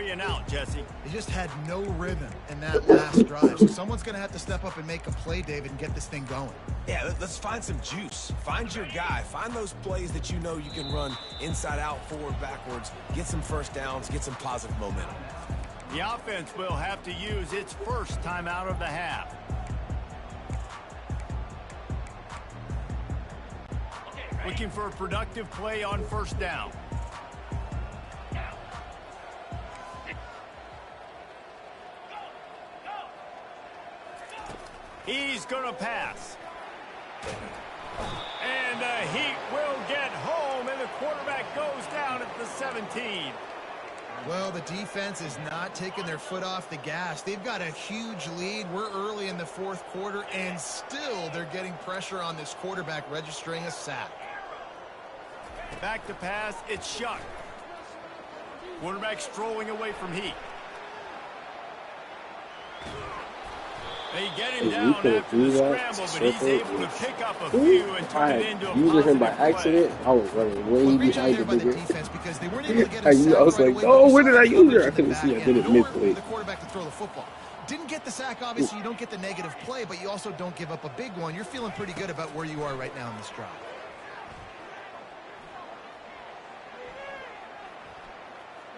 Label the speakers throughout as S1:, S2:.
S1: 3 and out, Jesse.
S2: They just had no rhythm in that last drive. So someone's going to have to step up and make a play, David, and get this thing going.
S3: Yeah, let's find some juice. Find your guy. Find those plays that you know you can run inside out, forward, backwards. Get some first downs. Get some positive momentum.
S1: The offense will have to use its first timeout of the half. Looking for a productive play on first down. He's going to pass. And the Heat will get home, and the quarterback goes down at the 17.
S2: Well, the defense is not taking their foot off the gas. They've got a huge lead. We're early in the fourth quarter, and still they're getting pressure on this quarterback, registering a sack.
S1: Back to pass, it's shut. Quarterback strolling away from Heat. They get him down after the scramble, but he's able to pick up a few and turn it into a positive
S4: him by
S1: play.
S4: Accident. I was running way behind the
S2: defense because they weren't able to get a sack
S4: I was like,
S2: right away,
S4: oh,
S2: but
S4: where did I use her? I
S2: the
S4: couldn't
S2: back
S4: see. I
S2: end
S4: did it
S2: in order
S4: midway.
S2: for the quarterback to throw the football. Didn't get the sack, obviously. You don't get the negative play, but you also don't give up a big one. You're feeling pretty good about where you are right now in this drive.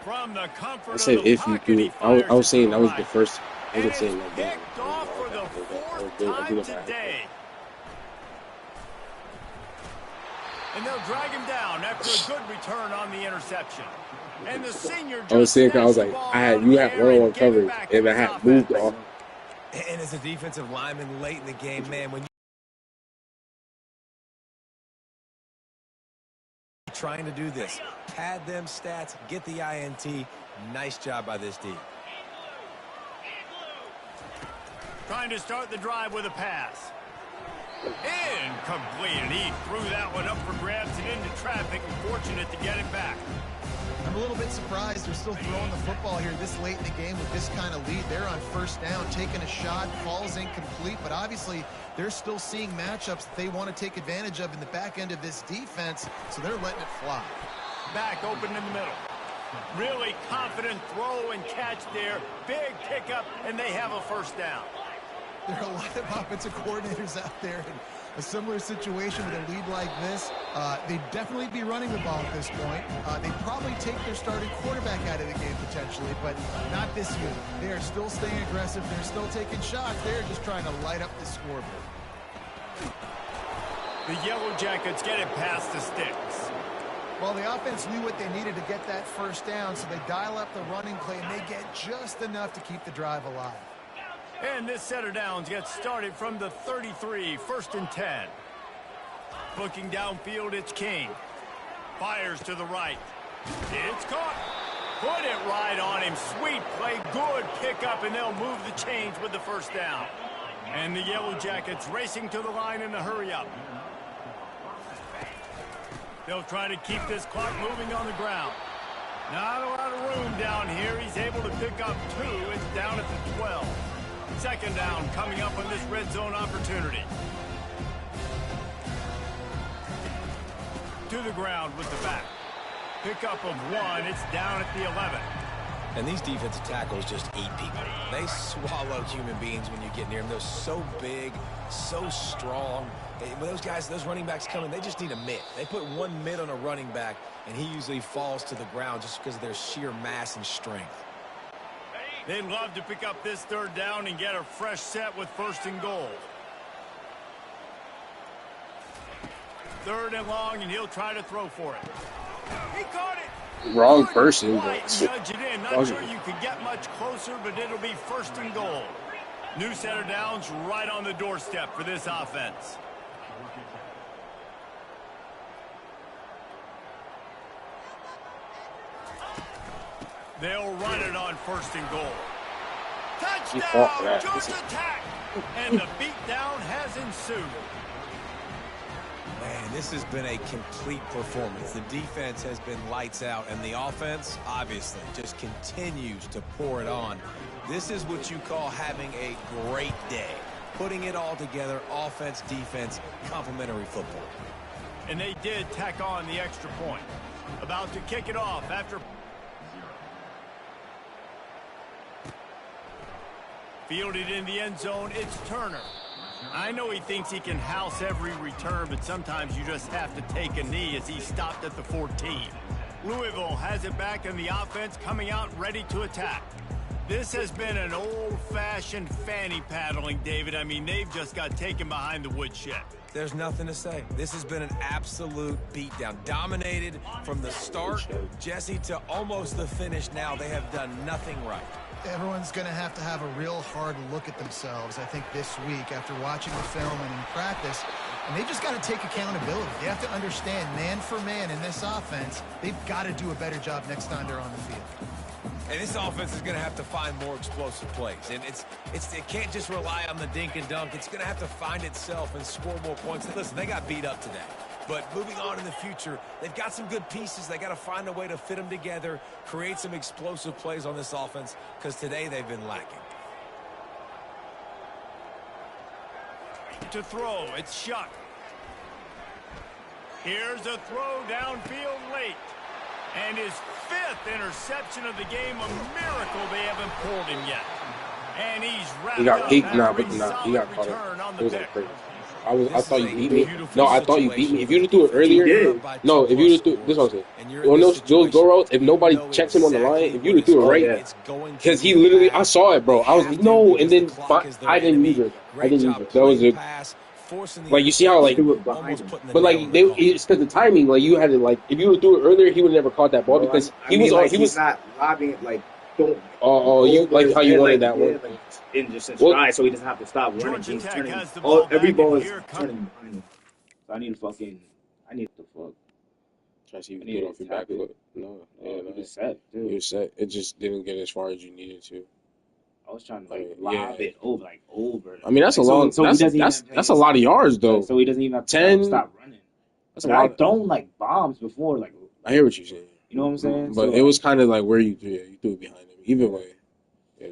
S1: From the comfort
S4: I said
S1: of the
S4: if you
S1: pocket,
S4: do.
S1: he
S4: I was saying
S1: fires
S4: that was
S1: to
S4: the
S1: right.
S4: first. I
S1: And
S4: wasn't
S1: it's
S4: saying like that.
S1: picked off for the fourth time today. And they'll drag him down after a good return on the interception. And the senior
S4: I was saying, I was like, you had one-on-one coverage, and I had moved off.
S3: And as a defensive lineman late in the game, man, when you're trying to do this, pad them stats, get the INT. Nice job by this D.
S1: Trying to start the drive with a pass. Incomplete, and he threw that one up for grabs and into traffic, and fortunate to get it back.
S2: I'm a little bit surprised they're still throwing the football here this late in the game with this kind of lead. They're on first down, taking a shot, falls incomplete, but obviously they're still seeing matchups that they want to take advantage of in the back end of this defense, so they're letting it fly.
S1: Back open in the middle. Really confident throw and catch there. Big pickup, and they have a first down.
S2: There are a lot of offensive coordinators out there in a similar situation with a lead like this. They'd definitely be running the ball at this point. They'd probably take their starting quarterback out of the game potentially, but not this unit. They are still staying aggressive. They're still taking shots. They're just trying to light up the scoreboard.
S1: The Yellow Jackets get it past the sticks.
S2: Well, the offense knew what they needed to get that first down, so they dial up the running play, and they get just enough to keep the drive alive.
S1: And this set of downs gets started from the 33, 1st and 10. Looking downfield, it's King. Fires to the right. It's caught. Put it right on him. Sweet play, good pickup, and they'll move the chains with the first down. And the Yellow Jackets racing to the line in a hurry-up. They'll try to keep this clock moving on the ground. Not a lot of room down here. He's able to pick up 2. It's down at the 12. Second down coming up on this red zone opportunity. To the ground with the back. Pickup of 1. It's down at the 11.
S3: And these defensive tackles just eat people. They swallow human beings when you get near them. They're so big, so strong. When those guys, those running backs come in, they just need a mitt. They put one mitt on a running back, and he usually falls to the ground just because of their sheer mass and strength.
S1: They'd love to pick up this third down and get a fresh set with 1st and goal. 3rd and long, and he'll try to throw for it. He caught it.
S4: Wrong person.
S1: Nudge it in. Not sure you could get much closer, but it'll be 1st and goal. New set of downs right on the doorstep for this offense. They'll run it on 1st and goal. Touchdown, Georgia Tech! And the beatdown has ensued.
S3: Man, this has been a complete performance. The defense has been lights out, and the offense, obviously, just continues to pour it on. This is what you call having a great day. Putting it all together, offense, defense, complementary football.
S1: And they did tack on the extra point. About to kick it off after... Fielded in the end zone, it's Turner. I know he thinks he can house every return, but sometimes you just have to take a knee as he stopped at the 14. Louisville has it back in the offense, coming out ready to attack. This has been an old-fashioned fanny paddling, David. I mean, they've just got taken behind the woodshed.
S3: There's nothing to say. This has been an absolute beatdown. Dominated from the start, Jesse, to almost the finish now. They have done nothing right.
S2: Everyone's going to have a real hard look at themselves, I think, this week after watching the film and in practice. And they've just got to take accountability. They have to understand, man for man in this offense, they've got to do a better job next time they're on the field.
S3: And this offense is going to have to find more explosive plays. And it can't just rely on the dink and dunk. It's going to have to find itself and score more points. And listen, they got beat up today. But moving on in the future, they've got some good pieces. They got to find a way to fit them together, create some explosive plays on this offense, because today they've been lacking.
S1: To throw, it's Shuck. Here's a throw downfield late. And his 5th interception of the game, a miracle they haven't pulled him yet. And he's wrapped
S4: He got
S1: up
S4: he
S1: after
S4: nah,
S1: a
S4: nah, he got caught
S1: solid
S4: up.
S1: return on
S4: It
S1: the
S4: was
S1: pick.
S4: like crazy. I thought you beat me. No, I thought you beat me. If you'd have threw it earlier, no, if you'd have threw, this is what I'm saying. On those go routes, if nobody checks him on the line, if you'd have threw it right, because he literally, I saw it, bro. I was like, no, and then I didn't either. That was a, like, you see how, like, but like, it's because the timing, like, you had to, like, if you would have threw it earlier, he would have never caught that ball because he was
S5: not lobbing it, like, don't.
S4: You like how you wanted that one.
S5: In just stride, so he doesn't have to stop running. He's turning. Every ball is turning behind him. So I need to fuck.
S4: Try to see if you get off your back foot. No,
S5: he was set, dude.
S4: You were set. It just didn't get as far as you needed to.
S5: I was trying to lob it over.
S4: I mean, that's a long. That's a lot of yards though.
S5: So he doesn't even have to stop running. That's a lot. I've thrown like bombs before. Like,
S4: I hear what you're saying.
S5: You know what I'm saying?
S4: But it was kind of like where you threw it behind him. Either way. Yeah.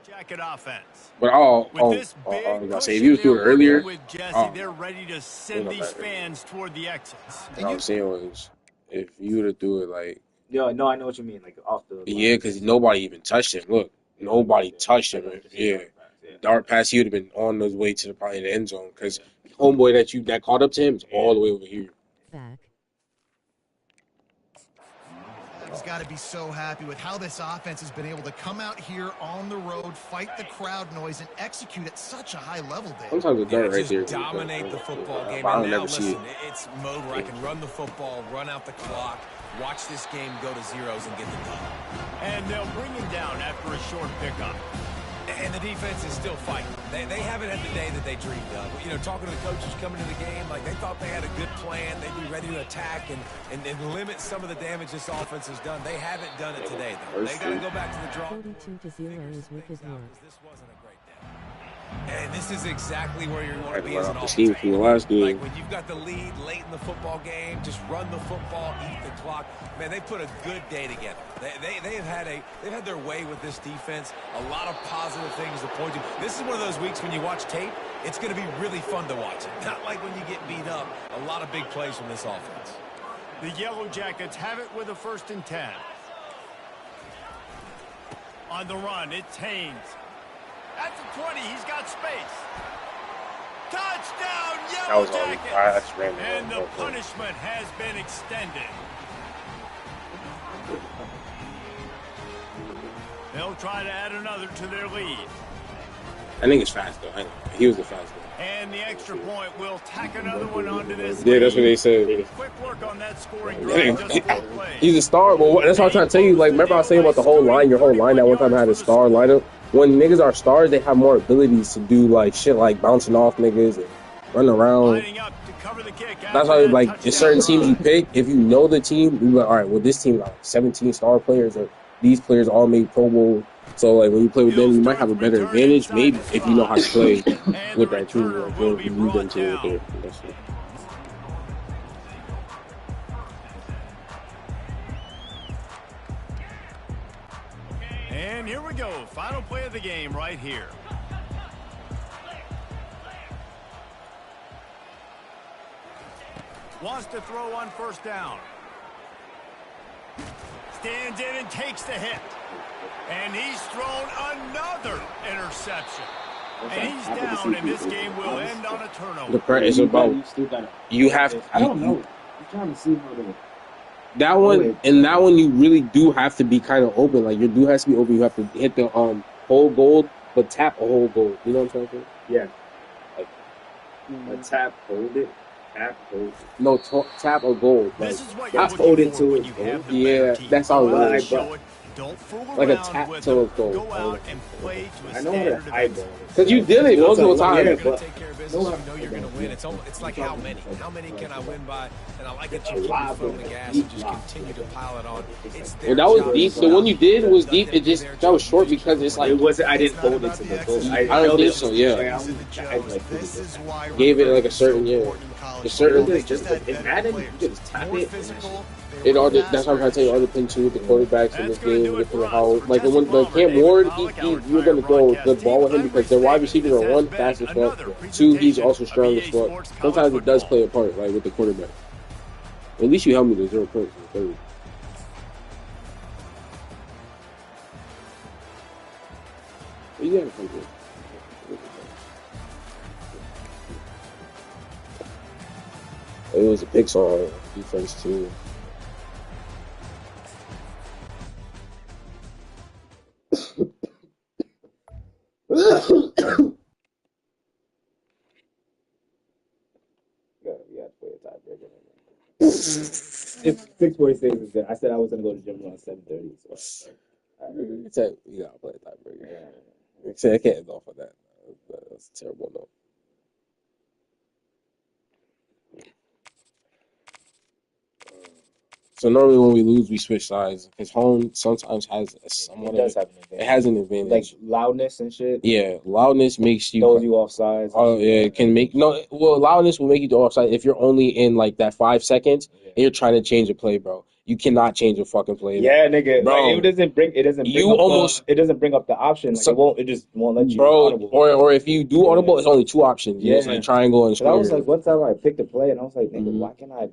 S1: Jacket offense.
S4: But I was gonna say if you threw it earlier,
S1: with Jesse, they're ready to send these fans toward the exits.
S4: What I was saying was, if you would have threw it like,
S5: no, I know what you mean, like off the.
S4: Yeah, because nobody even touched him. Look, nobody touched him. Yeah, dart pass, he would have been on his way to probably the end zone because homeboy that caught up to him is all the way over here.
S6: Back.
S2: He's got to be so happy with how this offense has been able to come out here on the road, fight the crowd noise, and execute at such a high level, Dave.
S4: Sometimes it's done right there.
S3: Dominate the football game.
S4: I
S3: And
S4: don't
S3: now,
S4: never see
S3: listen, it's mode where I can run the football, run out the clock, watch this game go to zeros and get the done.
S1: And they'll bring him down after a short pickup.
S3: And the defense is still fighting. They haven't had the day that they dreamed of. You know, talking to the coaches coming to the game, like they thought they had a good plan. They'd be ready to attack and limit some of the damage this offense has done. They haven't done it today, though. They got to go back to the draw.
S6: 42-0 is wicked work.
S3: This wasn't a great day. And this is exactly where you want to be
S4: Right
S3: as an
S4: off the
S3: offense.
S4: steam from the last game.
S3: Like when you've got the lead late in the football game, just run the football, eat the clock. Man, they put a good day together. They've had their way with this defense. A lot of positive things to point to. This is one of those weeks when you watch tape, it's going to be really fun to watch it. Not like when you get beat up. A lot of big plays from this offense.
S1: The Yellow Jackets have it with a 1st and 10. On the run, it's Haynes. At the 20, he's got space. Touchdown, Yellow Jackets! And the punishment has been extended. They'll try to add another to their lead.
S4: I think it's fast though. He was the fast guy.
S1: And the extra point will tack another one onto this.
S4: Yeah, that's what they said.
S1: Quick work on that scoring drive. Just 4 plays.
S4: He's a star. Well, that's what I'm trying to tell you. Like, remember I was saying about the whole line? Your whole line that one time had a star lineup. When niggas are stars, they have more abilities to do like shit like bouncing off niggas and run around.
S1: Lining up to cover the kick.
S4: That's why, like, in certain teams you pick, if you know the team, you're like, all right, well, this team like 17 star players, or these players all made Pro Bowl. So, like, when you play with them, you might have a better advantage, maybe, if you know how to play with that team. Like, if you use them to with that's it.
S1: And here we go. Final play of the game right here. Wants to throw on 1st down. Stands in and takes the hit. And he's thrown another interception. And he's down, and this game will end on a turnover.
S4: The part is about you have.
S5: I don't know. I'm trying to see how to.
S4: That one and that one, you really do have to be kind of open. Like your dude has to be open. You have to hit the whole gold, but tap a whole gold. You know what I'm saying?
S5: Yeah. Like a tap, hold it. Tap, hold it.
S4: No, tap a gold. Like,
S1: this is what you're
S5: hold it to it.
S4: Yeah, that's how it
S1: is. Don't fool
S4: like a
S1: around
S4: tap
S1: with
S4: till
S1: it.
S4: it's gold.
S1: Go out and play to a
S5: I know how to
S1: standard
S5: eyeball
S1: of
S5: it.
S4: Because you did it multiple times.
S3: You're going to take care of business. You know you're going to win. It's like how many? How many can I win by? And I like that you keep your foot on the gas and just continue to pile it on.
S4: Well, that was deep. The one you did was deep. It just that was short because it's like
S5: it wasn't. I didn't hold it to the goal.
S4: I don't think so. Yeah, gave it like a certain a certain.
S5: It mattered. You just tap it.
S4: It all that's what I'm trying to tell you. All depends too with the quarterbacks in this game. Looking at how like when the Cam Ward, you're gonna go good ball with him because their wide receivers are one fast as fuck. Two, he's also strong as fuck. Sometimes it does play a part, like with the quarterback. At least you held me to 0 points. You gotta play good. It was a pick song defense too.
S5: It's 6:46 is good. I said I was gonna go to the gym around 7:30. So
S4: You said you gotta play a tiebreaker. Yeah. See, I can't end off of that. That's a terrible note. So normally when we lose, we switch sides because home sometimes has somewhat
S5: it does have an advantage.
S4: It has an advantage,
S5: like loudness and shit.
S4: Yeah, loudness makes you
S5: throws you off sides.
S4: Oh yeah, it can make loudness will make you go offside if you're only in like that 5 seconds and you're trying to change a play, bro. You cannot change a fucking play.
S5: Yeah, nigga.
S4: Bro,
S5: like, it doesn't bring up the option. Like it just won't let you.
S4: Bro,
S5: audible.
S4: or if you do audible, it's only 2 options. Yeah, it's like triangle and square.
S5: I was like, one time I picked a play and I was like, nigga, why can't I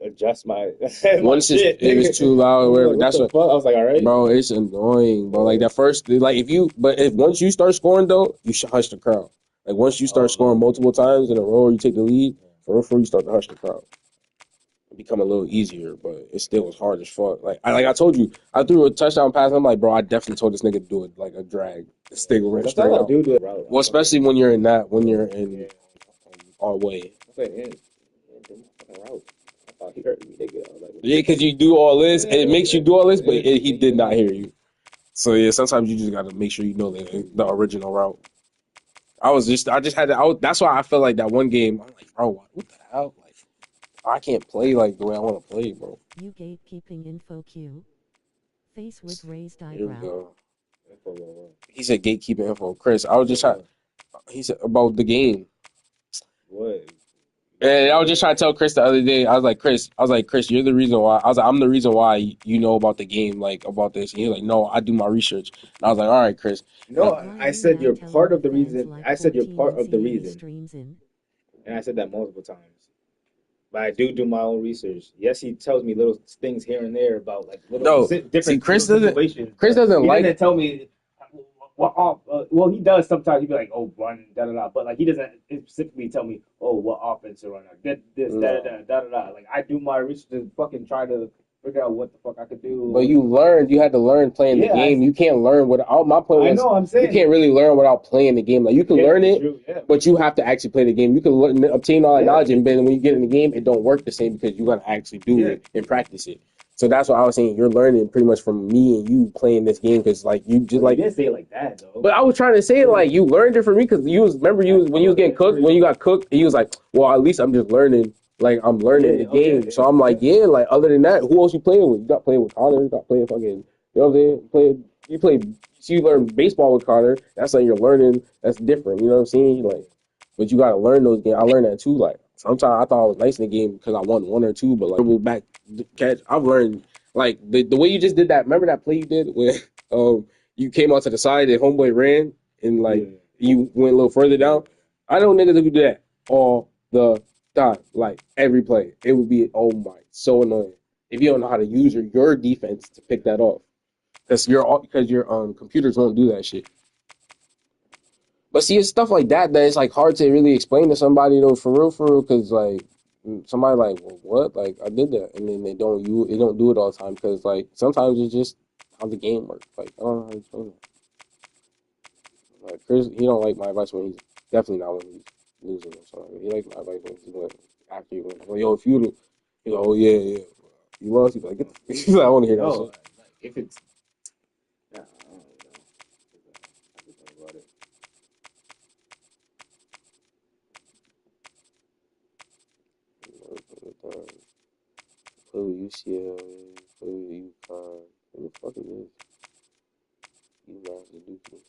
S5: adjust my
S4: once it was too loud or whatever. That's what
S5: I was like, all right,
S4: bro. It's annoying, bro. Like that first, like if once you start scoring though, you should hush the crowd. Like once you start scoring multiple times in a row, or you take the lead. For real, you start to hush the crowd. It become a little easier, but it still was hard as fuck. Like I told you, I threw a touchdown pass. I'm like, bro, I definitely told this nigga to do it like a drag. Stick went straight out. Well, especially when you're in our way. Yeah, because you do all this, and it makes you do all this, but he did not hear you. So yeah, sometimes you just gotta make sure you know the original route. That's why I felt like that one game. I'm like, bro, what the hell? Like, I can't play like the way I want to play, bro.
S6: You gatekeeping info Q. Face with raised eyebrow.
S4: Here we go. He said gatekeeping info. Chris, I was just trying. He said about the game.
S5: What?
S4: And I was just trying to tell Chris the other day. I was like, Chris, you're the reason why. I'm the reason why you know about the game, like about this. And he was like, no, I do my research. And I was like, all right, Chris.
S5: No, I said you're part of the reason. I said you're part of the reason. And I said that multiple times. But I do my own research. Yes, he tells me little things here and there about like different situations.
S4: Chris doesn't like.
S5: He didn't tell me. Well, he does sometimes. He'd be like, "Oh, run, da da da," but like he doesn't specifically tell me, "Oh, what offense to run? Get this, da da da da." Like I do my research to fucking try to figure out what the fuck I could do.
S4: But you had to learn playing the game. You can't learn without. My point was, I know, I'm saying you can't really learn without playing the game. Like you can learn it, but you have to actually play the game. You can obtain all that knowledge, and then when you get in the game, it don't work the same because you got to actually do it and practice it. So that's what I was saying. You're learning pretty much from me and you playing this game because like you just like.
S5: You didn't say it like that though.
S4: But I was trying to say like you learned it from me because when you was getting cooked when you got cooked. He was like, well, at least I'm just learning. Like I'm learning the game. So I'm like, like other than that, who else you playing with? You got playing with Connor. You got playing fucking. You know what I'm saying? You learn baseball with Connor. That's like you're learning. That's different. You know what I'm saying? Like, but you gotta learn those games. I learned that too. Like sometimes I thought I was nice in the game because I won 1 or 2, but like dribble back catch. I've learned like the way you just did that. Remember that play you did where you came out to the side and homeboy ran and like you went a little further down. I know niggas who do that all the time, like every play. It would be so annoying. if you don't know how to use your defense to pick that off. Because your computers won't do that shit. But see, it's stuff like that it's like hard to really explain to somebody though, for real, because like somebody like, well, what? Like I did that, and then they don't do it all the time because like sometimes it's just how the game works. Like I don't know how to explain it. Like Chris, he don't like my advice when he's definitely not when he's losing or something. He likes my advice when he's winning. After you win, like, yo, if you, you know, oh yeah, you lost. He's like, get the, he's like, I want to hear that
S5: No,
S4: shit.
S5: like if it's, I don't know. I just think about it.
S4: Play with UCLA, play with UConn. What the fuck is this? UMass Duke.